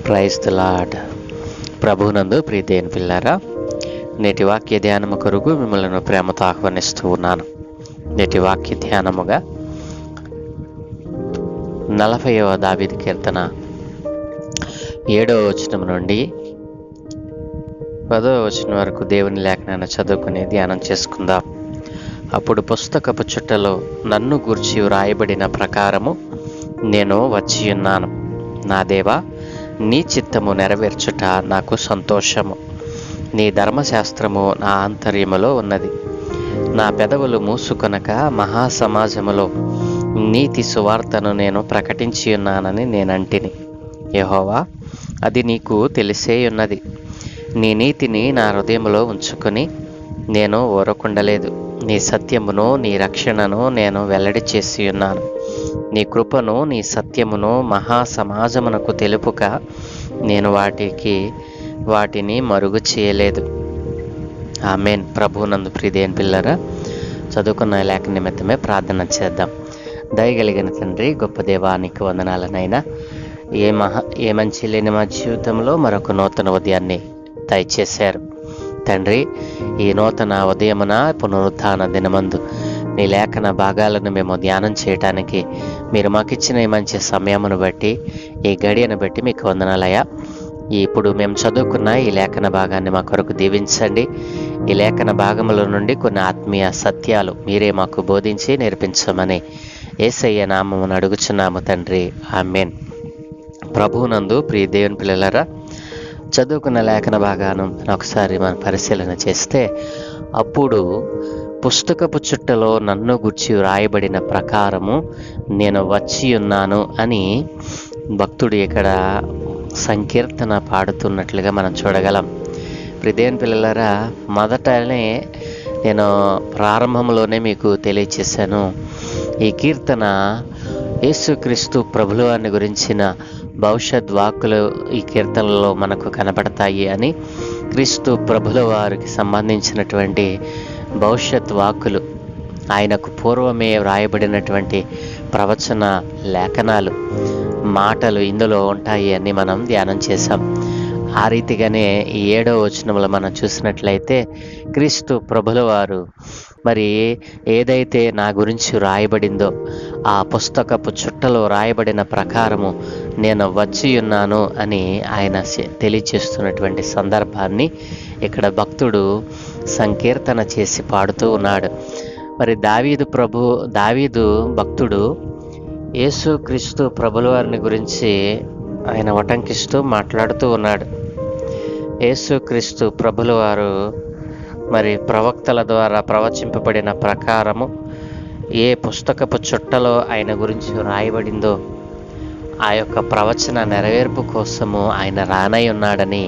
Praise the lord. ప్రభువునందు ప్రీతైన పిల్లారా, నేటి వాక్య ధ్యానము కొరకు మిమ్మల్ని ప్రేమతో ఆహ్వానిస్తూ ఉన్నాను. నేటి వాక్య ధ్యానముగా 40వ దావీదు కీర్తన 7వ వచనం నుండి 10వ వచనం వరకు దేవుని లేఖనాన్ని చదువుకుని ధ్యానం చేసుకుందాం. అప్పుడు పుస్తకపు చుట్టలో నన్ను గూర్చి వ్రాయబడిన ప్రకారము నేను వచ్చి ఉన్నాను. నా దేవా, నీ చిత్తము నెరవేర్చుట నాకు సంతోషము. నీ ధర్మశాస్త్రము నా ఆంతర్యములో ఉన్నది. నా పెదవులు మూసుకొనక మహాసమాజములో నీతి సువార్తను నేను ప్రకటించి ఉన్నానని నేనంటిని. యెహోవా, అది నీకు తెలిసే ఉన్నది. నీ నీతిని నా హృదయంలో ఉంచుకొని నేను ఊరకుండలేదు. నీ సత్యమును నీ రక్షణను నేను వెల్లడి చేసి ఉన్నాను. నీ కృపను నీ సత్యమును మహాసమాజమునకు తెలుపుక నేను వాటిని మరుగు చేయలేదు. ఆమేన్. ప్రభువునందు ప్రియమైన పిల్లరా, చదువుకున్న లేఖ నిమిత్తమే ప్రార్థన చేద్దాం. దయగలిగిన తండ్రి, గొప్ప దేవానికి వందనాలనైనా ఏ మంచి లేని మా జీవితంలో మరొక నూతన ఉదయాన్ని దయచేశారు తండ్రి. ఈ నూతన ఉదయమున పునరుత్థాన దినమందు నీ లేఖన భాగాలను మేము ధ్యానం చేయటానికి మీరు మాకిచ్చిన ఈ మంచి సమయమును బట్టి, ఈ గడియను బట్టి మీకు వందనాలయ్యా. ఇప్పుడు మేము చదువుకున్న ఈ లేఖన భాగాన్ని మా కొరకు దీవించండి. ఈ లేఖన భాగముల నుండి కొన్ని ఆత్మీయ సత్యాలు మీరే మాకు బోధించి నేర్పించమని యేసయ్య నామమును అడుగుచున్నాము తండ్రి. ఆమేన్. ప్రభువునందు ప్రియ దేవుని పిల్లలారా, చదువుకున్న లేఖన భాగాన్ని ఒకసారి మనం పరిశీలన చేస్తే, అప్పుడు పుస్తకపు చుట్టలో నన్ను గూర్చి వ్రాయబడిన ప్రకారము నేను వచ్చి ఉన్నాను అని భక్తుడు ఇక్కడ సంకీర్తన పాడుతున్నట్లుగా మనం చూడగలం. ప్రియదేవుని పిల్లలారా, మొదటనే నేను ప్రారంభంలోనే మీకు తెలియచేశాను. ఈ కీర్తన యేసుక్రీస్తు ప్రభువారిని గురించిన భవిష్యత్ వాక్కులు ఈ కీర్తనలో మనకు కనబడతాయి అని, క్రీస్తు ప్రభుల వారికి సంబంధించినటువంటి భవిష్యత్ వాక్కులు, ఆయనకు పూర్వమే వ్రాయబడినటువంటి ప్రవచన లేఖనాలు, మాటలు ఇందులో ఉంటాయి అని మనం ధ్యానం చేశాం. ఆ రీతిగానే ఈ 7వ వచనంలో మనం చూసినట్లయితే, క్రీస్తు ప్రభుల వారు మరి ఏదైతే నా గురించి రాయబడిందో ఆ పుస్తకపు చుట్టలో రాయబడిన ప్రకారము నేను వచ్చి ఉన్నాను అని ఆయన తెలియచేస్తున్నటువంటి సందర్భాన్ని ఇక్కడ భక్తుడు సంకీర్తన చేసి పాడుతూ ఉన్నాడు. మరి దావీదు భక్తుడు యేసుక్రీస్తు ప్రభుల వారిని గురించి ఆయన ఉటంకిస్తూ మాట్లాడుతూ ఉన్నాడు. యేసుక్రీస్తు ప్రభుల వారు మరి ప్రవక్తల ద్వారా ప్రవచింపబడిన ప్రకారము ఏ పుస్తకపు చుట్టలో ఆయన గురించి రాయబడిందో ఆ యొక్క ప్రవచన నెరవేర్పు కోసము ఆయన రానై ఉన్నాడని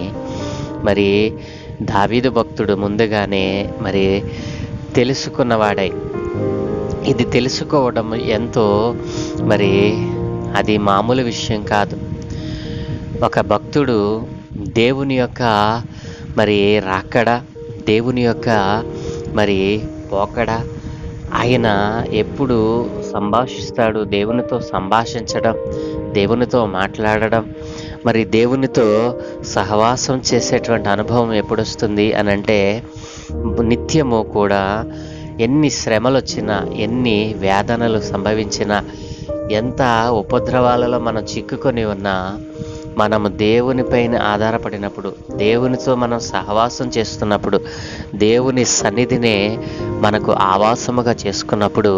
మరి దావీదు భక్తుడు ముందుగానే మరి తెలుసుకున్నవాడై, ఇది తెలుసుకోవడం ఎంతో మరి అది మామూలు విషయం కాదు. ఒక భక్తుడు దేవుని యొక్క మరి రాకడ, దేవుని యొక్క మరి పోకడ, ఆయన ఎప్పుడు సంభాషిస్తాడు, దేవునితో సంభాషించడం, దేవునితో మాట్లాడడం, మరి దేవునితో సహవాసం చేసేటువంటి అనుభవం ఎప్పుడు వస్తుంది అని అంటే, నిత్యము కూడా ఎన్ని శ్రమలు వచ్చినా, ఎన్ని వేదనలు సంభవించినా, ఎంత ఉపద్రవాలలో మనం చిక్కుకొని ఉన్నా, మనము దేవునిపైన ఆధారపడినప్పుడు, దేవునితో మనం సహవాసం చేస్తున్నప్పుడు, దేవుని సన్నిధినే మనకు ఆవాసముగా చేసుకున్నప్పుడు,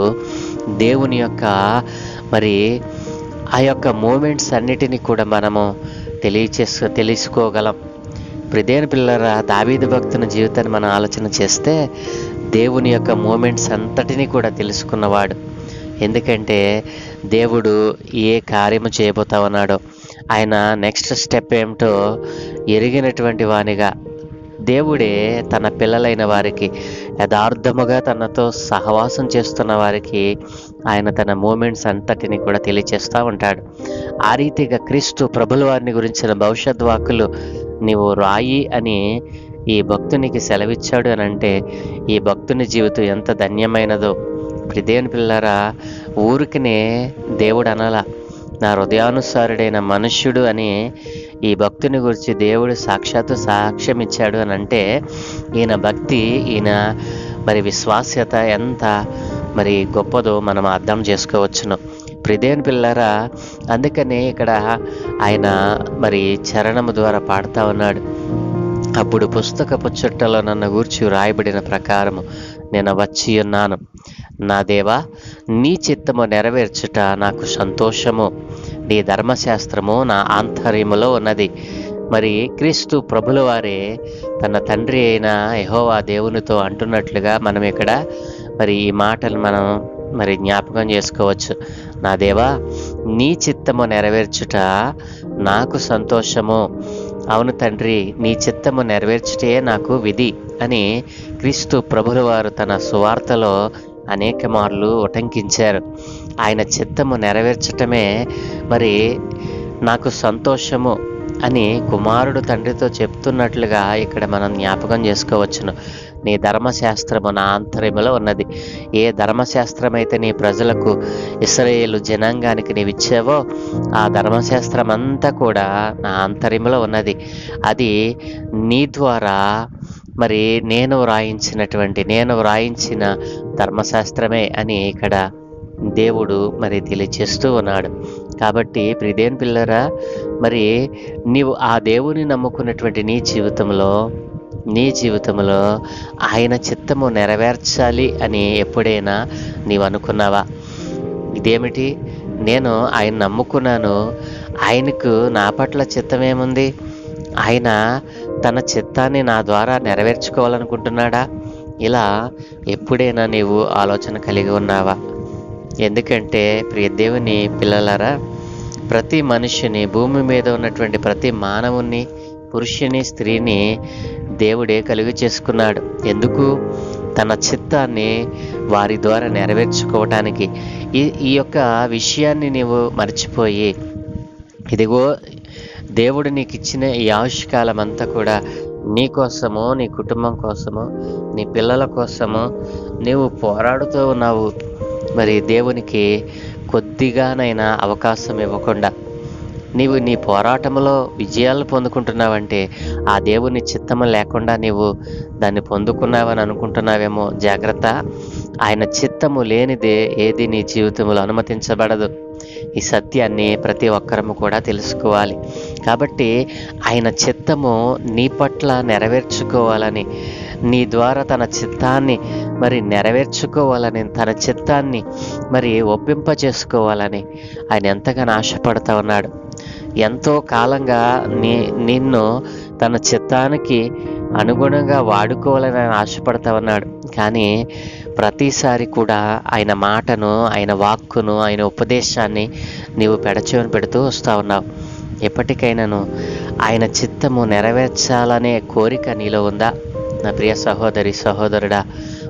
దేవుని యొక్క మరి ఆ యొక్క మూమెంట్స్ అన్నిటినీ కూడా మనము తెలుసుకోగలం. ప్రియమైన పిల్లరా, దావీదు భక్తుని జీవితాన్ని మనం ఆలోచన చేస్తే దేవుని యొక్క మూమెంట్స్ అంతటినీ కూడా తెలుసుకున్నవాడు. ఎందుకంటే దేవుడు ఏ కార్యము చేయబోతా ఉన్నాడో, ఆయన నెక్స్ట్ స్టెప్ ఏమిటో ఎరిగినటువంటి వానిగా, దేవుడే తన పిల్లలైన వారికి, యథార్థముగా తనతో సహవాసం చేస్తున్న వారికి ఆయన తన మూమెంట్స్ అంతటిని కూడా తెలియచేస్తూ ఉంటాడు. ఆ రీతిగా క్రీస్తు ప్రభుల వారిని గురించిన భవిష్యత్ వాక్కులు నీవు రాయి అని ఈ భక్తునికి సెలవిచ్చాడు అని అంటే, ఈ భక్తుని జీవితం ఎంత ధన్యమైనదో. ప్రియదేవుని పిల్లరా, ఊరికనే దేవుడు అనలా, నా హృదయానుసారుడైన మనుష్యుడు అని ఈ భక్తుని గురించి దేవుడు సాక్షాత్తు సాక్ష్యం ఇచ్చాడు అని అంటే ఈయన భక్తి, ఈయన మరి విశ్వాస్యత ఎంత మరి గొప్పదో మనం అర్థం చేసుకోవచ్చును. ప్రియదేవుని పిల్లరా, అందుకని ఇక్కడ ఆయన మరి చరణము ద్వారా పాడుతూ ఉన్నాడు. అప్పుడు పుస్తకపు చుట్టలో నన్ను గూర్చి రాయబడిన ప్రకారము నేను వచ్చి ఉన్నాను. నా దేవా, నీ చిత్తము నెరవేర్చుట నాకు సంతోషము. నీ ధర్మశాస్త్రము నా ఆంతర్యములో ఉన్నది. మరి క్రీస్తు ప్రభుల వారే తన తండ్రి అయిన యెహోవా దేవునితో అంటున్నట్లుగా మనం ఇక్కడ మరి ఈ మాటలు మనం మరి జ్ఞాపకం చేసుకోవచ్చు. నా దేవా, నీ చిత్తము నెరవేర్చుట నాకు సంతోషము. అవును తండ్రి, నీ చిత్తము నెరవేర్చుటే నాకు విధి అని క్రీస్తు ప్రభుల వారు తన సువార్తలో అనేక మార్లు ఉటంకించారు. ఆయన చిత్తము నెరవేర్చటమే మరి నాకు సంతోషము అని కుమారుడు తండ్రితో చెప్తున్నట్లుగా ఇక్కడ మనం జ్ఞాపకం చేసుకోవచ్చును. నీ ధర్మశాస్త్రము నా ఆంతర్యములో ఉన్నది. ఏ ధర్మశాస్త్రం అయితే నీ ప్రజలకు, ఇశ్రాయేలు జనాంగానికి నీవు ఇచ్చావో ఆ ధర్మశాస్త్రం అంతా కూడా నా ఆంతర్యములో ఉన్నది. అది నీ ద్వారా మరి నేను వ్రాయించిన ధర్మశాస్త్రమే అని ఇక్కడ దేవుడు మరి తెలియచేస్తూ ఉన్నాడు. కాబట్టి ప్రియదేవుని పిల్లరా, మరి నీవు ఆ దేవుని నమ్ముకున్నటువంటి నీ జీవితంలో ఆయన చిత్తము నెరవేర్చాలి అని ఎప్పుడైనా నీవు అనుకున్నావా? ఇదేమిటి, నేను ఆయన నమ్ముకున్నాను, ఆయనకు నా పట్ల చిత్తమేముంది? ఆయన తన చిత్తాన్ని నా ద్వారా నెరవేర్చుకోవాలనుకుంటున్నాడా? ఇలా ఎప్పుడైనా నీవు ఆలోచన కలిగి ఉన్నావా? ఎందుకంటే ప్రియ దేవుని పిల్లలారా, ప్రతి మనిషిని, భూమి మీద ఉన్నటువంటి ప్రతి మానవుని, పురుషుని, స్త్రీని దేవుడే కలుగు చేసుకున్నాడు. ఎందుకు? తన చిత్తాన్ని వారి ద్వారా నెరవేర్చుకోవటానికి. ఈ యొక్క విషయాన్ని నీవు మర్చిపోయి, ఇదిగో దేవుడు నీకు ఇచ్చిన ఈ ఆయుష్కాలం అంతా కూడా నీ కోసము, నీ కుటుంబం కోసము, నీ పిల్లల కోసము నీవు పోరాడుతూ ఉన్నావు. మరి దేవునికి కొద్దిగానైనా అవకాశం ఇవ్వకుండా నీవు నీ పోరాటంలో విజయాలు పొందుకుంటున్నావంటే ఆ దేవుని చిత్తము లేకుండా నీవు దాన్ని పొందుకున్నావని అనుకుంటున్నావేమో. జాగ్రత్త, ఆయన చిత్తము లేనిదే ఏది నీ జీవితంలో అనుమతించబడదు. ఈ సత్యాన్ని ప్రతి ఒక్కరము కూడా తెలుసుకోవాలి. కాబట్టి ఆయన చిత్తము నీ పట్ల నెరవేర్చుకోవాలని, నీ ద్వారా తన చిత్తాన్ని మరి నెరవేర్చుకోవాలని, తన చిత్తాన్ని మరి ఒప్పింపజేసుకోవాలని ఆయన ఎంతగానో ఆశపడుతూ ఉన్నాడు. ఎంతో కాలంగా నిన్ను తన చిత్తానికి అనుగుణంగా వాడుకోవాలని ఆయన ఆశపడుతూ ఉన్నాడు. కానీ ప్రతిసారి కూడా ఆయన మాటను, ఆయన వాక్కును, ఆయన ఉపదేశాన్ని నీవు పెడచెవిన పెడుతూ వస్తూ ఉన్నావు. ఎప్పటికైనాను ఆయన చిత్తము నెరవేర్చాలనే కోరిక నీలో ఉందా? నా ప్రియ సహోదరి, సహోదరుడా,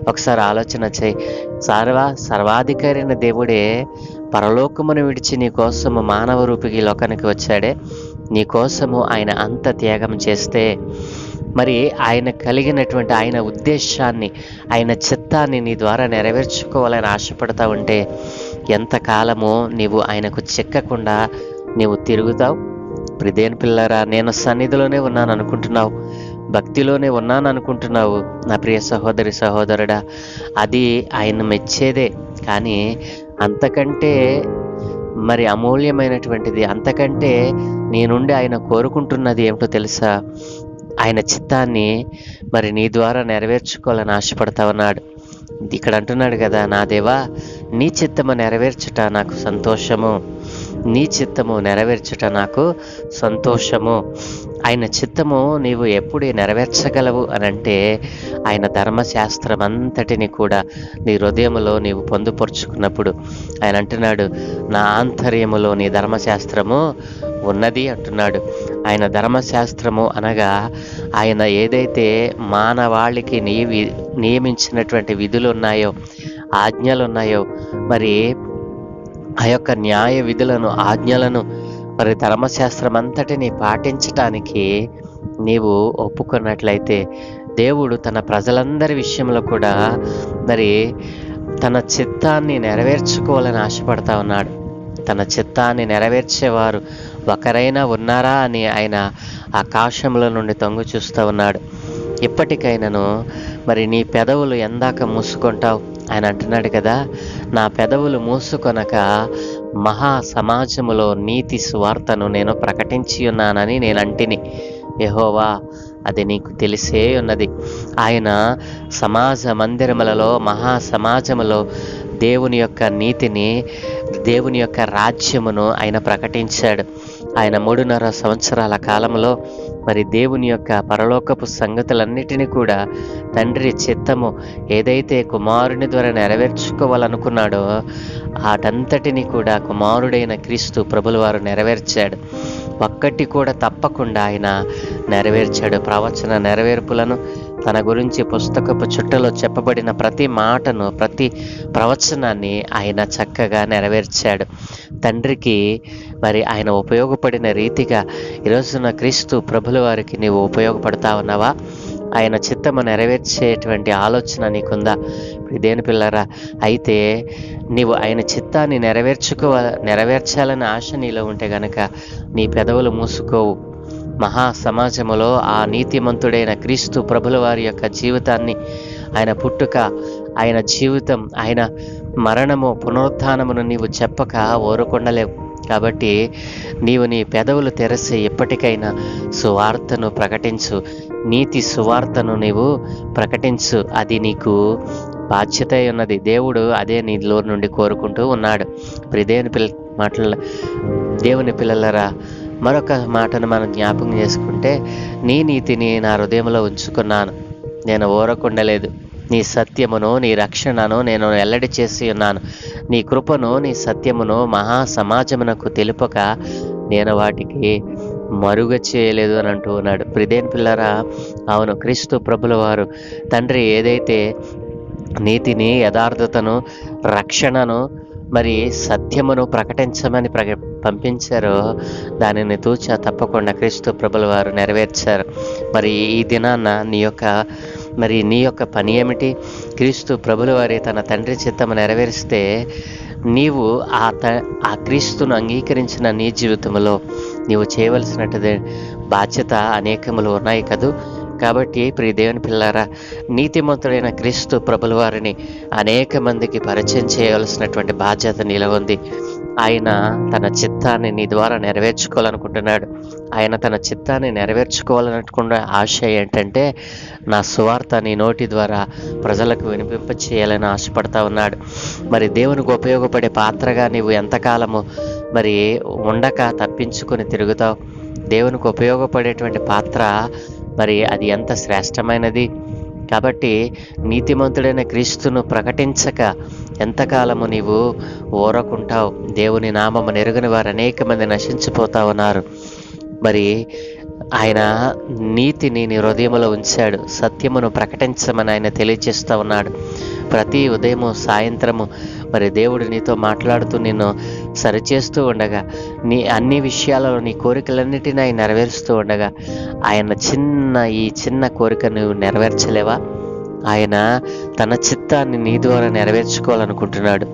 ఒకసారి ఆలోచన చేయి. సర్వాధికారి అయిన దేవుడే పరలోకమును విడిచి నీ కోసము మానవ రూపికి లోకానికి వచ్చాడే. నీ కోసము ఆయన అంత త్యాగం చేస్తే మరి ఆయన కలిగినటువంటి ఆయన ఉద్దేశాన్ని, ఆయన చిత్తాన్ని నీ ద్వారా నెరవేర్చుకోవాలని ఆశపడతా ఉంటే ఎంతకాలము నీవు ఆయనకు చిక్కకుండా నీవు తిరుగుతావు? ప్రియదేవుని పిల్లరా, నేను సన్నిధిలోనే ఉన్నాను అనుకుంటున్నావు, భక్తిలోనే ఉన్నాను అనుకుంటున్నావు. నా ప్రియ సహోదరి, సహోదరుడా, అది ఆయన మెచ్చేదే. కానీ అంతకంటే మరి అమూల్యమైనటువంటిది, అంతకంటే నీ నుండి ఆయన కోరుకుంటున్నది ఏమిటో తెలుసా? ఆయన చిత్తాన్ని మరి నీ ద్వారా నెరవేర్చుకోవాలని ఆశపడతా ఉన్నాడు. ఇక్కడ అంటున్నాడు కదా, నా దేవా, నీ చిత్తము నెరవేర్చుట నాకు సంతోషము. నీ చిత్తము నెరవేర్చుట నాకు సంతోషము. ఆయన చిత్తము నీవు ఎప్పుడు నెరవేర్చగలవు అనంటే ఆయన ధర్మశాస్త్రం అంతటిని కూడా నీ హృదయములో నీవు పొందుపరుచుకున్నప్పుడు. ఆయన అంటున్నాడు, నా ఆంతర్యములో నీ ధర్మశాస్త్రము ఉన్నది అంటున్నాడు. ఆయన ధర్మశాస్త్రము అనగా ఆయన ఏదైతే మానవాళికి నియమించినటువంటి విధులు ఉన్నాయో, ఆజ్ఞలు ఉన్నాయో, మరి ఆ యొక్క న్యాయ విధులను, ఆజ్ఞలను, మరి ధర్మశాస్త్రం అంతటిని పాటించటానికి నీవు ఒప్పుకున్నట్లయితే దేవుడు తన ప్రజలందరి విషయంలో కూడా మరి తన చిత్తాన్ని నెరవేర్చుకోవాలని ఆశపడతా ఉన్నాడు. తన చిత్తాన్ని నెరవేర్చేవారు ఒకరైనా ఉన్నారా అని ఆయన ఆకాశంలో నుండి తొంగి చూస్తూ ఉన్నాడు. ఇప్పటికైనాను మరి నీ పెదవులు ఎందాక మూసుకుంటావు? ఆయన అంటున్నాడు కదా, నా పెదవులు మూసుకొనక మహా సమాజములో నీతి సువార్తను నేను ప్రకటించి ఉన్నానని నేను అంటిని. యెహోవా, అది నీకు తెలిసే ఉన్నది. ఆయన సమాజ మందిరములలో, మహా సమాజములో దేవుని యొక్క నీతిని, దేవుని యొక్క రాజ్యమును ఆయన ప్రకటించాడు. ఆయన 3.5 సంవత్సరాల కాలంలో మరి దేవుని యొక్క పరలోకపు సంగతులన్నిటినీ కూడా తండ్రి చిత్తము ఏదైతే కుమారుని ద్వారా నెరవేర్చుకోవాలనుకున్నాడో వాటంతటిని కూడా కుమారుడైన క్రీస్తు ప్రభుల వారు నెరవేర్చాడు. ఒక్కటి కూడా తప్పకుండా ఆయన నెరవేర్చాడు. ప్రవచన నెరవేర్పులను, తన గురించి పుస్తకపు చుట్టలో చెప్పబడిన ప్రతి మాటను, ప్రతి ప్రవచనాన్ని ఆయన చక్కగా నెరవేర్చాడు. తండ్రికి మరి ఆయన ఉపయోగపడిన రీతిగా ఈరోజున క్రీస్తు ప్రభుల వారికి నీవు ఉపయోగపడతా ఉన్నావా? ఆయన చిత్తము నెరవేర్చేటువంటి ఆలోచన నీకుందా? దేని పిల్లరా, అయితే నీవు ఆయన చిత్తాన్ని నెరవేర్చాలని ఆశ నీలో ఉంటే గనక నీ పెదవులు మూసుకోవు. మహా సమాజములో ఆ నీతిమంతుడైన క్రీస్తు ప్రభుల వారి యొక్క జీవితాన్ని, ఆయన పుట్టుక, ఆయన జీవితం, ఆయన మరణము, పునరుత్థానమును నీవు చెప్పక ఊరకుండలేవు. కాబట్టి నీవు నీ పెదవులు తెరసి ఎప్పటికైనా సువార్తను ప్రకటించు, నీతి సువార్తను నీవు ప్రకటించు. అది నీకు బాధ్యత ఉన్నది. దేవుడు అదే నీలో నుండి కోరుకుంటూ ఉన్నాడు. దేవుని పిల్లలరా, మరొక మాటను మనం జ్ఞాపకం చేసుకుంటే, నీ నీతిని నా హృదయంలో ఉంచుకున్నాను, నేను ఊరకుండలేదు. నీ సత్యమును, నీ రక్షణను నేను వెల్లడి చేసి ఉన్నాను. నీ కృపను, నీ సత్యమును మహా సమాజమునకు తెలుపక నేను వాటికి మరుగ చేయలేదు అని అంటూ ఉన్నాడు. ప్రిదేన్ పిల్లరా, అవును, క్రీస్తు ప్రభుల వారు తండ్రి ఏదైతే నీతిని, యథార్థతను, రక్షణను, మరి సత్యమును ప్రకటించమని పంపించారో దానిని తూచా తప్పకుండా క్రీస్తు ప్రభుల వారు నెరవేర్చారు. మరి ఈ దినాన నీ యొక్క పని ఏమిటి? క్రీస్తు ప్రభుల వారి తన తండ్రి చిత్తము నెరవేరిస్తే నీవు ఆ క్రీస్తును అంగీకరించిన నీ జీవితంలో నీవు చేయవలసినటువంటి బాధ్యత అనేకములు ఉన్నాయి కదూ. కాబట్టి ప్రియ దేవుని పిల్లారా, నీతిమంతుడైన క్రీస్తు ప్రభుల వారిని అనేక మందికి పరిచయం చేయవలసినటువంటి బాధ్యత నీలో ఉంది. ఆయన తన చిత్తాన్ని నీ ద్వారా నెరవేర్చుకోవాలనుకుంటున్నాడు. ఆయన తన చిత్తాన్ని నెరవేర్చుకోవాలనుకున్న ఆశ ఏంటంటే, నా సువార్త నీ నోటి ద్వారా ప్రజలకు వినిపింప చేయాలని ఆశపడతా ఉన్నాడు. మరి దేవునికి ఉపయోగపడే పాత్రగా నీవు ఎంతకాలము మరి ఉండక తప్పించుకొని తిరుగుతావు? దేవునికి ఉపయోగపడేటువంటి పాత్ర మరి అది ఎంత శ్రేష్టమైనది. కాబట్టి నీతిమంతుడైన క్రీస్తును ప్రకటించక ఎంతకాలము నీవు ఊరకుంటావు? దేవుని నామము నెరుగని వారు అనేక మంది నశించిపోతా ఉన్నారు. మరి ఆయన నీతిని నీ హృదయంలో ఉంచాడు. సత్యమును ప్రకటించమని ఆయన తెలియజేస్తూ ఉన్నాడు. ప్రతి ఉదయము, సాయంత్రము మరి దేవుడు నీతో మాట్లాడుతూ నిన్ను సరిచేస్తూ ఉండగా, నీ అన్ని విషయాలలో నీ కోరికలన్నిటినీ ఆయన నెరవేరుస్తూ ఉండగా, ఆయన ఈ చిన్న కోరిక నువ్వు నెరవేర్చలేవా? ఆయన తన చిత్తాన్ని నీ ద్వారా నెరవేర్చుకోవాలనుకుంటున్నాడు.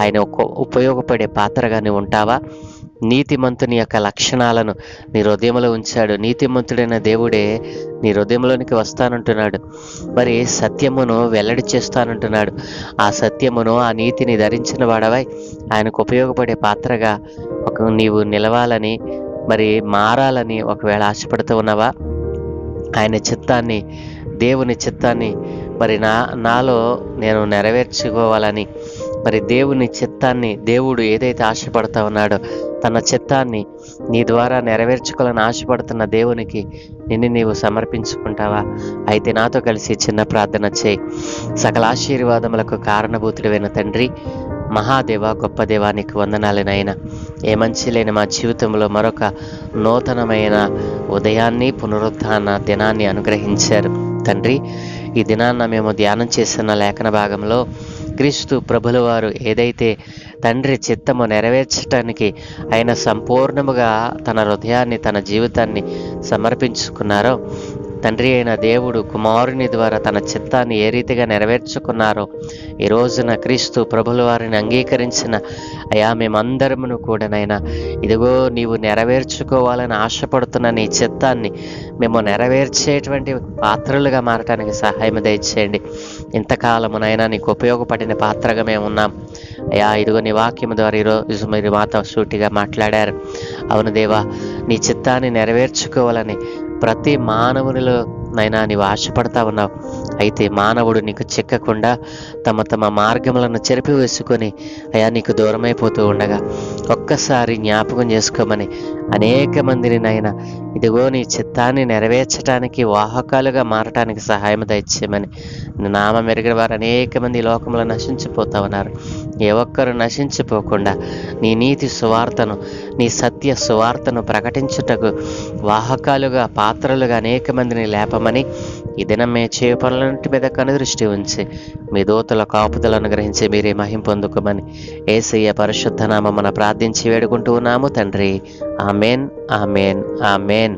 ఆయన ఉపయోగపడే పాత్రగా నువ్వు ఉంటావా? నీతిమంతుని యొక్క లక్షణాలను నీ హృదయంలో ఉంచాడు. నీతిమంతుడైన దేవుడే నీ హృదయంలోనికి వస్తానంటున్నాడు. మరి సత్యమును వెల్లడి చేస్తానంటున్నాడు. ఆ సత్యమును, ఆ నీతిని ధరించిన వాడవై ఆయనకు ఉపయోగపడే పాత్రగా నీవు నిలవాలని, మరి మారాలని ఒకవేళ ఆశపడుతూ ఉన్నావా? ఆయన చిత్తాన్ని, దేవుని చిత్తాన్ని మరి నాలో నేను నెరవేర్చుకోవాలని, మరి దేవుని చిత్తాన్ని, దేవుడు ఏదైతే ఆశపడతా ఉన్నాడో తన చిత్తాన్ని నీ ద్వారా నెరవేర్చుకోవాలని ఆశపడుతున్న దేవునికి నిన్ను నీవు సమర్పించుకుంటావా? అయితే నాతో కలిసి చిన్న ప్రార్థన చేయి. సకల ఆశీర్వాదములకు కారణభూతుడైన తండ్రి, మహాదేవ, గొప్ప దేవానికి వందనాలనైనా. ఏ మంచి లేని మా జీవితంలో మరొక నూతనమైన ఉదయాన్ని, పునరుత్థాన దినాన్ని అనుగ్రహించారు తండ్రి. ఈ దినాన్న మేము ధ్యానం చేస్తున్న లేఖన భాగంలో క్రీస్తు ప్రభుల వారు ఏదైతే తండ్రి చిత్తము నెరవేర్చడానికి ఆయన సంపూర్ణముగా తన హృదయాన్ని, తన జీవితాన్ని సమర్పించుకున్నారో తండ్రి అయిన దేవుడు కుమారుని ద్వారా తన చిత్తాన్ని ఏ రీతిగా నెరవేర్చుకున్నారో ఈ రోజున క్రీస్తు ప్రభుల వారిని అంగీకరించిన అయా మేమందరమును కూడానైనా ఇదిగో నీవు నెరవేర్చుకోవాలని ఆశపడుతున్న నీ చిత్తాన్ని మేము నెరవేర్చేటువంటి పాత్రలుగా మారటానికి సహాయం దయచేయండి. ఇంతకాలమునైనా నీకు ఉపయోగపడిన పాత్రగా మేము ఉన్నాం అయ్యా. ఇదిగో నీ వాక్యం ద్వారా ఈరోజు మీరు మాతో సూటిగా మాట్లాడారు. అవును దేవా, నీ చిత్తాన్ని నెరవేర్చుకోవాలని ప్రతి మానవునిలో నైనా నీవు ఆశపడతా ఉన్నావు. అయితే మానవుడు నీకు చిక్కకుండా తమ తమ మార్గములను చెరిపివేసుకొని అయా నీకు దూరమైపోతూ ఉండగా ఒక్కసారి జ్ఞాపకం చేసుకోమని అనేక మందిని నైనా ఇదిగో నీ చిత్తాన్ని నెరవేర్చడానికి వాహకాలుగా మారటానికి సహాయం దయచేయమని. నామం ఎరిగిన వారు అనేక మంది లోకంలో నశించిపోతా ఉన్నారు. ఏ ఒక్కరు నశించిపోకుండా నీ నీతి సువార్తను, నీ సత్య సువార్తను ప్రకటించుటకు వాహకాలుగా, పాత్రలుగా అనేక మందిని లేపమని ఈ దినం మే చేయ పనులన్నింటి మీద కనుదృష్టి ఉంచి మీ దూతల కాపుదలను గ్రహించి మీరే మహిం పొందుకోమని యేసయ్య పరిశుద్ధ నామమున ప్రార్థించి వేడుకుంటూ ఉన్నాము తండ్రి. Amen, amen, amen.